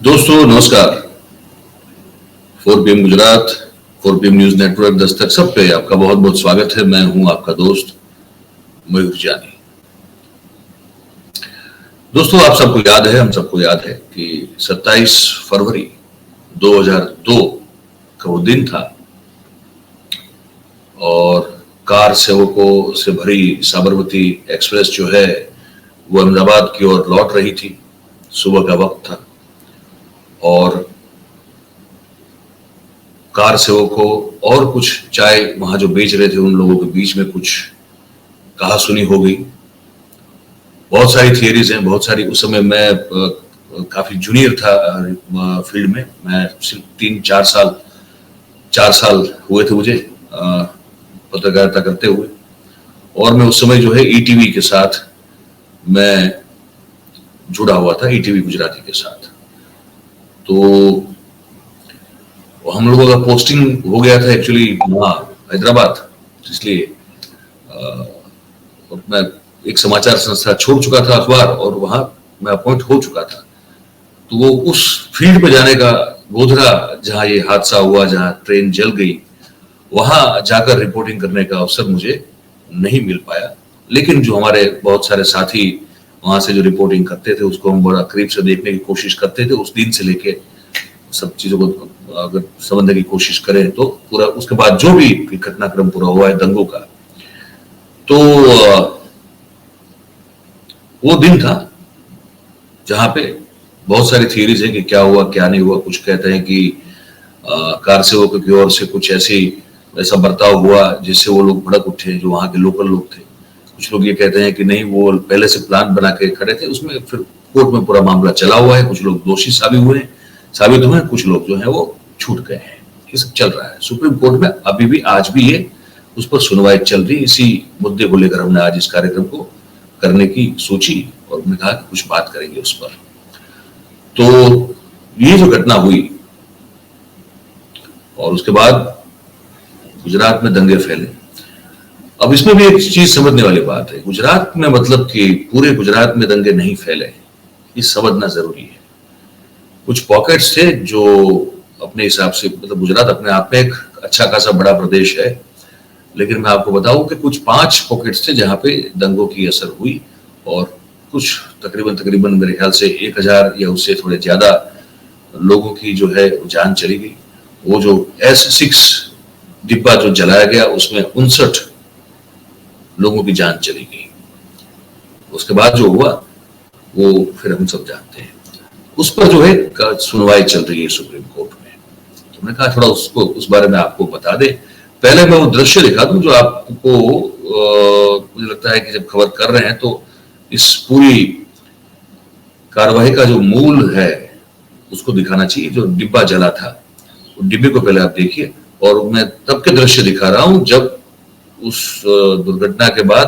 दोस्तों नमस्कार। 4 PM Gujarat, 4 PM news network, Dastak सब पे आपका बहुत बहुत स्वागत है। मैं हूं आपका दोस्त मयूर जानी। दोस्तों आप सबको याद है, हम सबको याद है कि 27 फरवरी 2002 का वो दिन था और कार सेवकों से भरी साबरमती एक्सप्रेस जो है वो अहमदाबाद की ओर लौट रही थी। सुबह का वक्त था और कार सेवकों और कुछ चाय वहां जो बेच रहे थे उन लोगों के बीच में कुछ कहा सुनी हो गई। बहुत सारी थियरीज हैं, बहुत सारी। उस समय मैं काफी जूनियर था फील्ड में। मैं सिर्फ 4 साल हुए थे मुझे पत्रकारिता करते हुए, और मैं उस समय जो है ईटीवी के साथ मैं जुड़ा हुआ था, ईटीवी गुजराती के साथ। तो हम लोगों का पोस्टिंग हो गया था एक्चुअली वहाँ हैदराबाद, इसलिए मैं एक समाचार संस्था छोड़ चुका था, अखबार, और वहां मैं अपॉइंट हो चुका था। तो वो उस फील्ड पे जाने का, गोधरा जहां ये हादसा हुआ, जहां ट्रेन जल गई, वहां जाकर रिपोर्टिंग करने का अवसर मुझे नहीं मिल पाया। लेकिन जो हमारे बहुत सारे साथी वहां से जो रिपोर्टिंग करते थे उसको हम बड़ा करीब से देखने की कोशिश करते थे। उस दिन से लेके सब चीजों को अगर समझने की कोशिश करें तो पूरा उसके बाद जो भी घटनाक्रम पूरा हुआ है दंगों का, तो वो दिन था जहां पे बहुत सारी थियरीज है कि क्या हुआ क्या नहीं हुआ। कुछ कहते हैं कि कार सेवकों की ओर से कुछ ऐसा बर्ताव हुआ जिससे वो लोग भड़क उठे जो वहां के लोकल लोग थे। कुछ लोग ये कहते हैं कि नहीं, वो पहले से प्लान बना के खड़े थे। उसमें फिर कोर्ट में पूरा मामला चला हुआ है। कुछ लोग दोषी साबित हुए, कुछ लोग जो है वो छूट गए हैं। ये सब चल रहा है सुप्रीम कोर्ट में अभी भी, आज भी ये उस पर सुनवाई चल रही। इसी मुद्दे को लेकर हमने आज इस कार्यक्रम को करने की सोची और हमने कहा कि कुछ बात करेंगे उस पर। तो ये जो घटना हुई और उसके बाद गुजरात में दंगे फैले। अब इसमें भी एक चीज समझने वाली बात है, गुजरात में मतलब कि पूरे गुजरात में दंगे नहीं फैले, ये समझना जरूरी है। कुछ पॉकेट्स थे जो अपने हिसाब से, मतलब गुजरात अपने आप में एक अच्छा खासा बड़ा प्रदेश है, लेकिन मैं आपको बताऊं कि कुछ 5 पॉकेट्स थे जहां पे दंगों की असर हुई और कुछ तकरीबन मेरे ख्याल से 1000 या उससे थोड़े ज्यादा लोगों की जो है जान चली गई। वो जो S6 डिब्बा जो जलाया गया उसमें 59 लोगों की जान चली गई। उसके बाद जो हुआ वो फिर हम सब जानते हैं। उस पर जो है सुनवाई चल रही है सुप्रीम कोर्ट में। तो मैंने कहा थोड़ा उसको उस बारे में आपको बता दे। पहले मैं वो दृश्य दिखा दूं जो आपको मुझे लगता है कि जब खबर कर रहे हैं तो इस पूरी कार्रवाई का जो मूल है उसको दिखाना चाहिए। जो डिब्बा जला था वो डिब्बे को पहले आप देखिए, और मैं तब के दृश्य दिखा रहा हूं जब उस दुर्घटना के बाद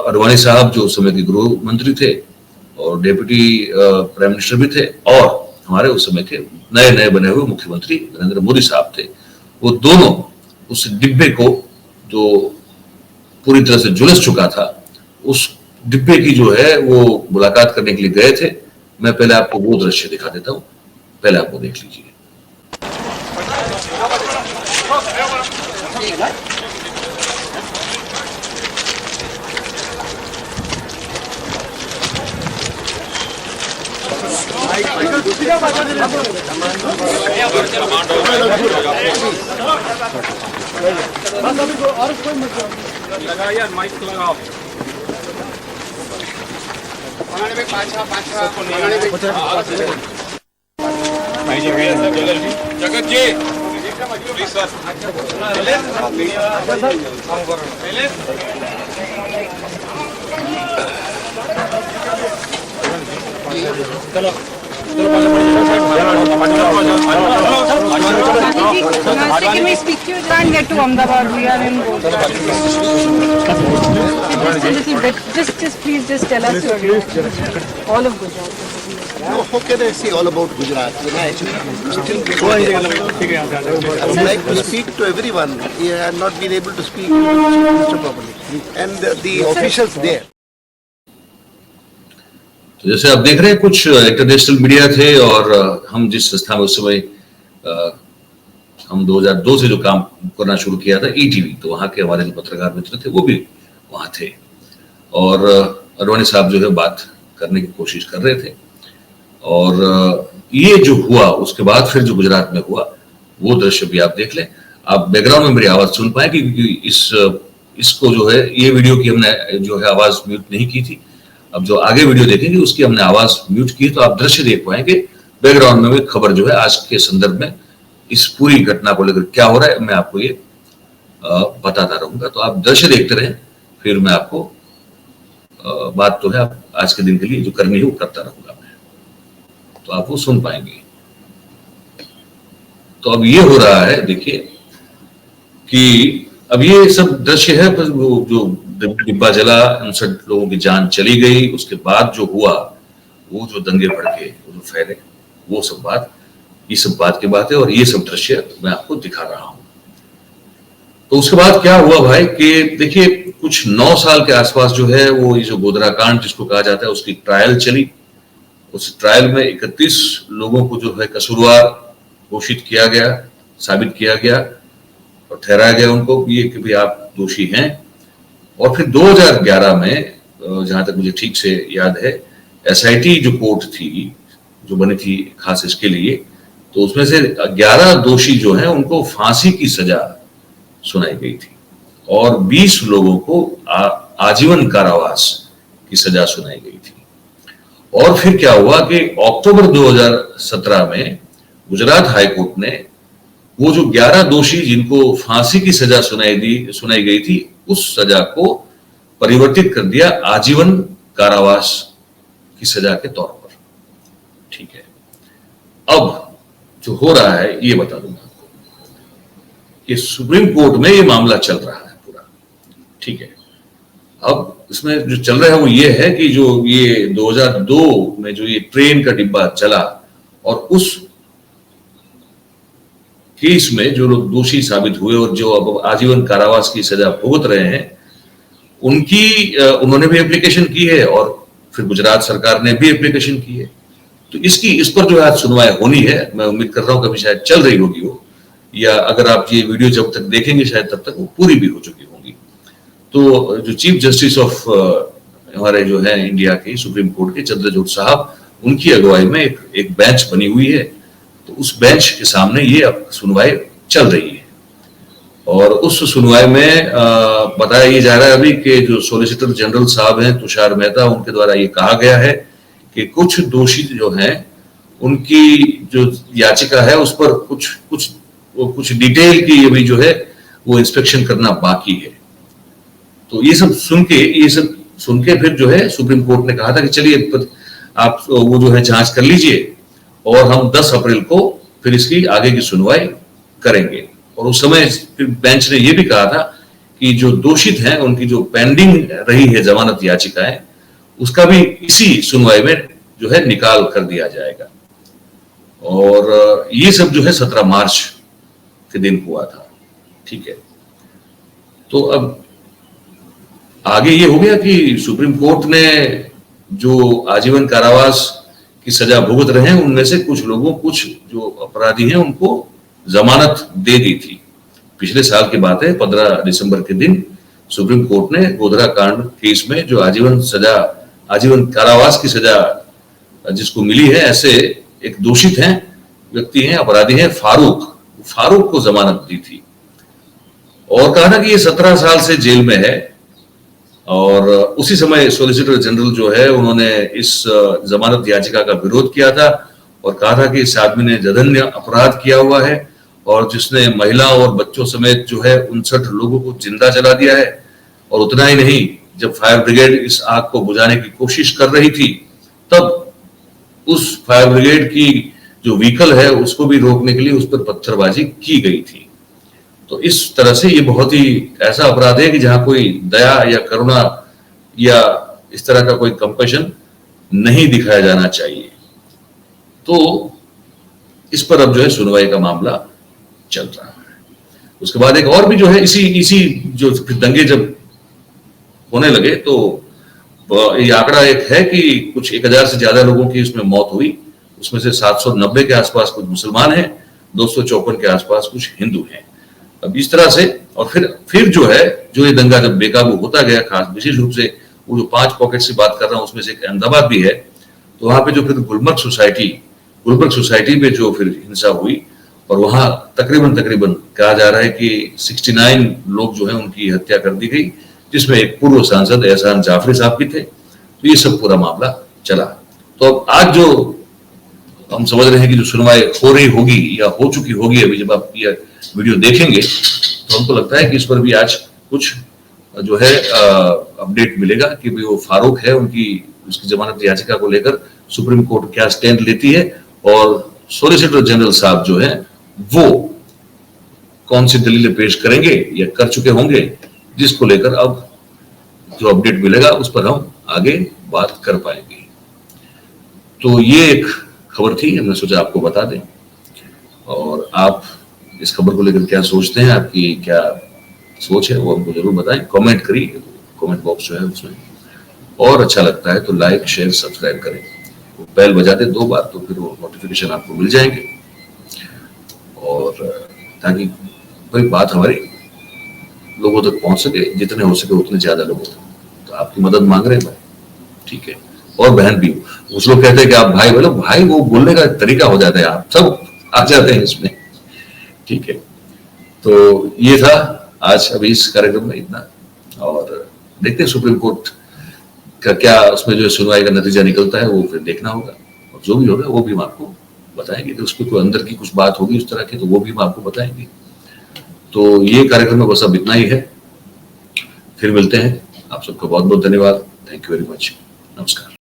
अडवाणी साहब जो उस समय के गृह मंत्री थे और डेप्यूटी प्राइम मिनिस्टर भी थे, और हमारे उस समय के नए बने हुए मुख्यमंत्री नरेंद्र मोदी साहब थे, वो दोनों उस डिब्बे को जो पूरी तरह से झुलस चुका था, उस डिब्बे की जो है वो मुलाकात करने के लिए गए थे। मैं पहले आपको वो दृश्य दिखा देता हूँ, पहले आपको देख लीजिए। जगत जी प्लीज सर, चलो Can we speak to you? Can't get to Ahmedabad. We are in Goa. Just a little bit. Just please, just tell us your view. All of Gujarat. How can I say all about Gujarat? When I actually I would like to speak to everyone. I have not been able to speak to the properly. And the officials there. तो जैसे आप देख रहे हैं कुछ international media थे और हम जिस संस्था में उस समय हम 2002 से जो काम करना शुरू किया था ईटीवी, तो वहाँ के हमारे जो पत्रकार मित्र थे वो भी वहाँ थे और अडवाणी साहब जो है बात करने की कोशिश कर रहे थे। और ये जो हुआ उसके बाद फिर जो गुजरात में हुआ वो दृश्य भी आप देख लें। आप बैकग्राउंड में मेरी आवाज सुन पाएंगे क्योंकि इसको जो है ये वीडियो की हमने जो है आवाज म्यूट नहीं की थी। अब जो आगे वीडियो देखेंगे उसकी हमने आवाज म्यूट की, तो आप दृश्य देख पाएंगे। बैकग्राउंड में भी खबर जो है आज के संदर्भ में इस पूरी घटना को लेकर क्या हो रहा है मैं आपको ये बताता रहूंगा। तो आप दृश्य देखते रहें, फिर मैं आपको बात तो है आज के दिन के लिए जो करनी है वो करता रहूंगा मैं, तो आप वो सुन पाएंगे। तो अब ये हो रहा है, देखिए कि अब ये सब दृश्य है, जो डिब्बा जला, 59 लोगों की जान चली गई, उसके बाद जो हुआ वो जो दंगे भड़के वो जो फैले वो सब बात, ये सब बात की बात है और ये सब दृश्य मैं आपको दिखा रहा हूं। तो उसके बाद क्या हुआ भाई कि देखिए कुछ 9 साल के आसपास जो है वो ये जो गोधरा कांड जिसको कहा जाता है उसकी ट्रायल चली। उस ट्रायल में 31 लोगों को जो है कसूरवार घोषित किया गया, साबित किया गया और ठहराया गया उनको ये कि भाई आप दोषी हैं। और फिर 2011 में जहां तक मुझे ठीक से याद है एसआईटी जो कोर्ट थी जो बनी थी खास इसके लिए, तो उसमें से 11 दोषी जो हैं उनको फांसी की सजा सुनाई गई थी और 20 लोगों को आजीवन कारावास की सजा सुनाई गई थी। और फिर क्या हुआ कि अक्टूबर 2017 में गुजरात हाईकोर्ट ने वो जो 11 दोषी जिनको फांसी की सजा सुनाई गई थी उस सजा को परिवर्तित कर दिया आजीवन कारावास की सजा के तौर पर। ठीक है, अब जो हो रहा है ये बता दूंगा आपको कि सुप्रीम कोर्ट में ये मामला चल रहा है पूरा। ठीक है, अब इसमें जो चल रहा है वो ये है कि जो ये 2002 में जो ये ट्रेन का डिब्बा चला और उस केस में जो लोग दोषी साबित हुए और जो अब आजीवन कारावास की सजा भुगत रहे हैं उन्होंने भी एप्लीकेशन की है और फिर गुजरात सरकार ने भी एप्लीकेशन की है। तो इस पर जो आज सुनवाई होनी है, मैं उम्मीद कर रहा हूं कभी शायद चल रही होगी वो, या अगर आप ये वीडियो जब तक देखेंगे शायद तब तक वो पूरी भी हो चुकी होगी। तो जो चीफ जस्टिस ऑफ हमारे जो है इंडिया के सुप्रीम कोर्ट के चंद्रचूड़ साहब, उनकी अगुवाई में एक बेंच बनी हुई है। तो उस बेंच के सामने ये अब सुनवाई चल रही है और उस सुनवाई में बताया ये जा रहा है अभी कि जो सॉलिसिटर जनरल साहब हैं तुषार मेहता, उनके द्वारा ये कहा गया है कि कुछ दोषी जो हैं उनकी जो याचिका है उस पर कुछ डिटेल की अभी जो है वो इंस्पेक्शन करना बाकी है। तो ये सब सुन के फिर जो है सुप्रीम कोर्ट ने कहा था कि चलिए आप वो जो है जांच कर लीजिए और हम 10 अप्रैल को फिर इसकी आगे की सुनवाई करेंगे। और उस समय फिर बेंच ने ये भी कहा था कि जो दोषित हैं उनकी जो पेंडिंग रही है जमानत याचिकाएं उसका भी इसी सुनवाई में जो है निकाल कर दिया जाएगा। और ये सब जो है 17 मार्च के दिन हुआ था। ठीक है, तो अब आगे ये हो गया कि सुप्रीम कोर्ट ने जो आजीवन कारावास की सजा भुगत रहे हैं उनमें से कुछ लोगों, कुछ जो अपराधी हैं उनको जमानत दे दी थी। पिछले साल की बात है, 15 दिसंबर के दिन सुप्रीम कोर्ट ने गोधरा कांड केस में जो आजीवन कारावास की सजा जिसको मिली है, ऐसे एक दोषित हैं, व्यक्ति हैं, अपराधी हैं फारूक को जमानत दी थी और कहा था कि ये 17 साल से जेल में है। और उसी समय सॉलिसिटर जनरल जो है उन्होंने इस जमानत याचिका का विरोध किया था और कहा था कि इस आदमी ने जघन्य अपराध किया हुआ है और जिसने महिला और बच्चों समेत जो है 59 लोगों को जिंदा जला दिया है। और उतना ही नहीं, जब फायर ब्रिगेड इस आग को बुझाने की कोशिश कर रही थी तब उस फायर ब्रिगेड की जो व्हीकल है उसको भी रोकने के लिए उस पर पत्थरबाजी की गई थी। तो इस तरह से ये बहुत ही ऐसा अपराध है कि जहां कोई दया या करुणा या इस तरह का कोई कंपैशन नहीं दिखाया जाना चाहिए। तो इस पर अब जो है सुनवाई का मामला चल रहा है। उसके बाद एक और भी जो है इसी जो दंगे जब होने लगे तो ये आंकड़ा एक है कि कुछ 1000 से ज्यादा लोगों की इसमें मौत हुई, उसमें से 790 के आसपास कुछ मुसलमान हैं, 254 के आसपास कुछ हिंदू हैं। अब इस तरह से, और फिर जो है, जो ये दंगा जब बेकाबू होता गया, खास विशेष रूप से वो जो 5 पॉकेट से बात कर रहा हूं उसमें से एक अहमदाबाद भी है, तो वहां पे जो फिर गुलबर्ग सोसाइटी पे जो फिर हिंसा हुई, और वहां तकरीबन कहा जा रहा है कि 69 लोग जो है उनकी हत्या कर दी गई, जिसमें एक पूर्व सांसद एहसान जाफरी साहब भी थे। तो ये सब पूरा मामला चला। तो अब आज जो हम समझ रहे हैं कि जो सुनवाई हो रही होगी या हो चुकी होगी, अभी जब आप ये वीडियो देखेंगे तो हमको लगता है कि इस पर भी आज कुछ जो है अपडेट मिलेगा कि भाई वो फारूक है, उसकी जमानत याचिका को लेकर सुप्रीम कोर्ट क्या स्टैंड लेती है, और सॉलिसिटर जनरल साहब जो है वो कौन सी दलीलें पेश करेंगे या कर चुके होंगे, जिसको लेकर अब जो अपडेट मिलेगा उस पर हम आगे बात कर पाएंगे। तो ये एक खबर थी, हमने सोचा आपको बता दें, और आप इस खबर को लेकर क्या सोचते हैं, आपकी क्या सोच है वो हमको जरूर बताएं, कमेंट करिए, कमेंट बॉक्स जो है उसमें, और अच्छा लगता है तो लाइक शेयर सब्सक्राइब करें, बेल बजा दें 2 बार, तो फिर वो नोटिफिकेशन आपको मिल जाएंगे, और ताकि कोई बात हमारी लोगों तक पहुंच सके, जितने हो सके उतने ज्यादा लोगों तक। तो आपकी मदद मांग रहे हैं भाई, ठीक है, और बहन भी। कुछ लोग कहते हैं कि आप भाई बोलो, भाई वो बोलने का तरीका हो जाता है, आप सब आ जाते हैं इसमें, ठीक है। तो ये था आज अभी इस कार्यक्रम में इतना, और देखते हैं सुप्रीम कोर्ट का क्या उसमें जो सुनवाई का नतीजा निकलता है, वो फिर देखना होगा, और जो भी होगा वो भी हम आपको बताएंगे। कि उसमें कोई अंदर की कुछ बात होगी उस तरह की, तो वो भी हम आपको बताएंगे। तो ये कार्यक्रम में बस अब इतना ही है, फिर मिलते हैं। आप सबका बहुत बहुत धन्यवाद, थैंक यू वेरी मच, नमस्कार।